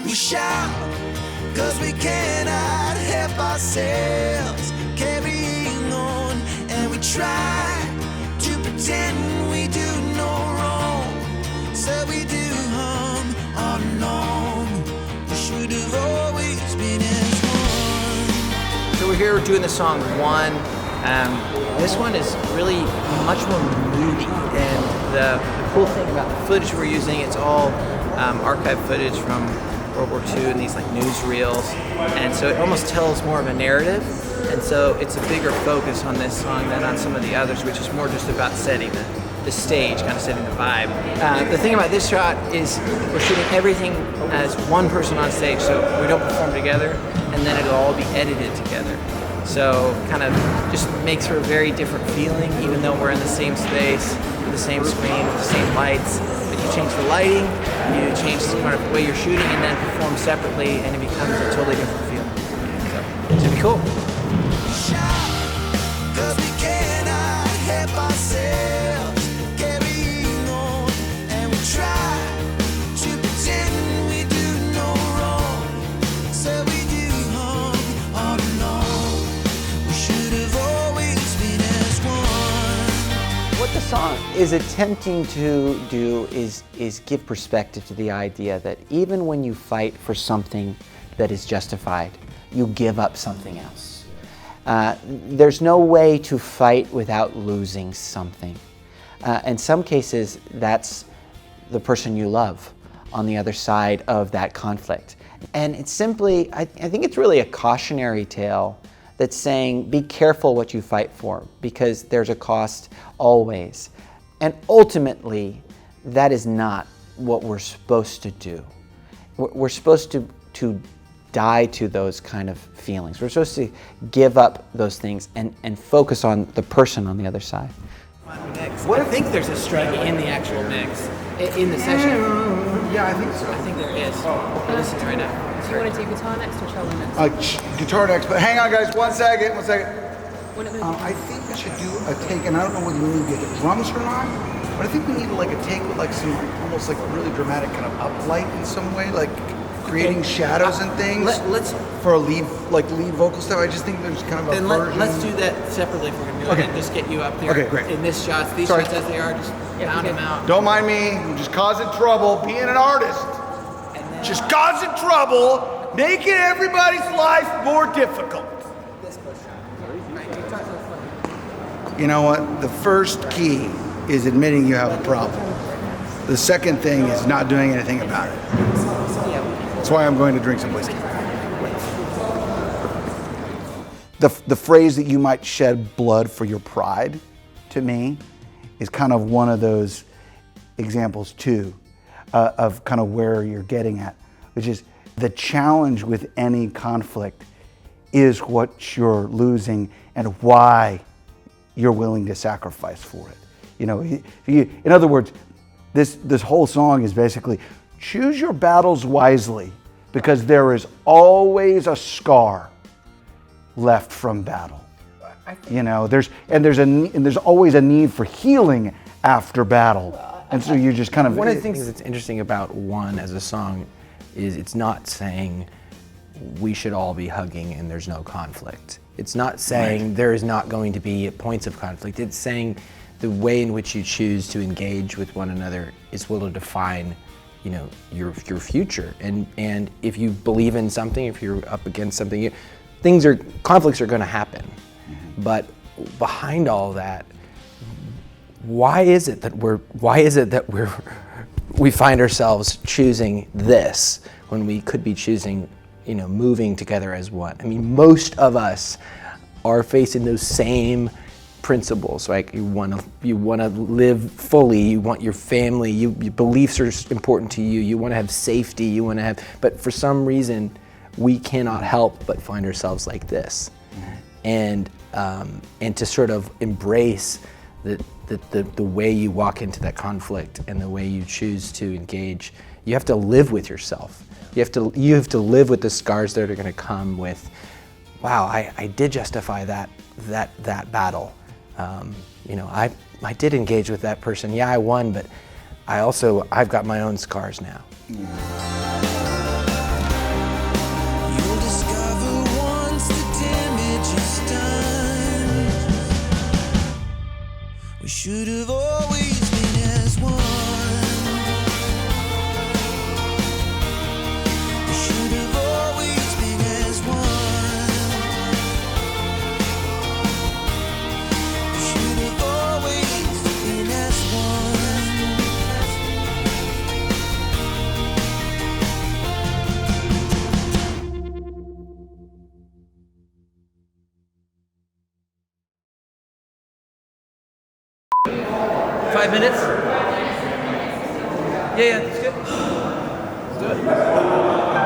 We shout, cause we cannot help ourselves. Carrying on, and we try to pretend we do no wrong. So we do hum all along. We should have always been as one. So we're here doing the song One. This one is really much more moody, and the cool thing about the footage we're using, it's all archive footage from World War II and these like newsreels, and so it almost tells more of a narrative, and so it's a bigger focus on this song than on some of the others, which is more just about setting the stage, kind of setting the vibe. The thing about this shot is we're shooting everything as one person on stage, so we don't perform together, and then it'll all be edited together. So kind of just makes for a very different feeling, even though we're in the same space, with the same screen, with the same lights. But you change the lighting, you change kind of the way you're shooting, and then perform separately, and it becomes a totally different feeling. So it's gonna be cool. Shout, cause we cannot help ourselves. Carrying on, and we try to pretend we do no wrong. So we do hum all along. We should have always been as one. What the song is attempting to do is give perspective to the idea that even when you fight for something that is justified, you give up something else. There's no way to fight without losing something. In some cases, that's the person you love on the other side of that conflict. And it's simply, I think it's really a cautionary tale that's saying, be careful what you fight for, because there's a cost always. And ultimately, that is not what we're supposed to do. We're supposed to die to those kind of feelings. We're supposed to give up those things and focus on the person on the other side. What I think there's a strike in the actual mix, in the session. Yeah, I think so. I think there is. Listen right now. Do you want to do guitar next or cello next? Guitar next, but hang on guys, one second. What are we gonna do? I think we should do a take, and I don't know whether we need to get the drums or not, but I think we need like a take with like some almost like really dramatic kind of uplight in some way, like creating shadows and things. Let's for a lead vocal stuff. I just think there's kind of a then version. let's do that separately if we're gonna do Okay. it, and just get you up there. Okay, great. In this shots, these Sorry. shots as they are, just pound them out. Don't mind me. I'm just causing trouble. Being an artist, And then, just causing trouble, making everybody's life more difficult. this close shot. Right, you talk to the front. You know what? The first key is admitting you have a problem. The second thing is not doing anything about it. That's why I'm going to drink some whiskey. The phrase that you might shed blood for your pride, to me, is kind of one of those examples too, of kind of where you're getting at, which is the challenge with any conflict is what you're losing and why you're willing to sacrifice for it. You know, in other words, this whole song is basically choose your battles wisely, because there is always a scar left from battle. You know, there's always a need for healing after battle, and so you just kind of. One of the things that's interesting about One as a song is it's not saying we should all be hugging and there's no conflict. It's not saying there is not going to be points of conflict. It's saying the way in which you choose to engage with one another is what will define, you know, your future. And if you believe in something, if you're up against something, conflicts are going to happen. But behind all that, why is it that we find ourselves choosing this when we could be choosing, you know, moving together as one? I mean, most of us are facing those same principles. Like you want to live fully. You want your family. Your beliefs are important to you. You want to have safety. You want to have. But for some reason, we cannot help but find ourselves like this, and to sort of embrace the way you walk into that conflict and the way you choose to engage. You have to live with yourself. You have to live with the scars that are going to come with. Wow, I did justify that battle. You know, I did engage with that person. Yeah, I won, but I've got my own scars now. 5 minutes? Yeah, that's good. Let's do it.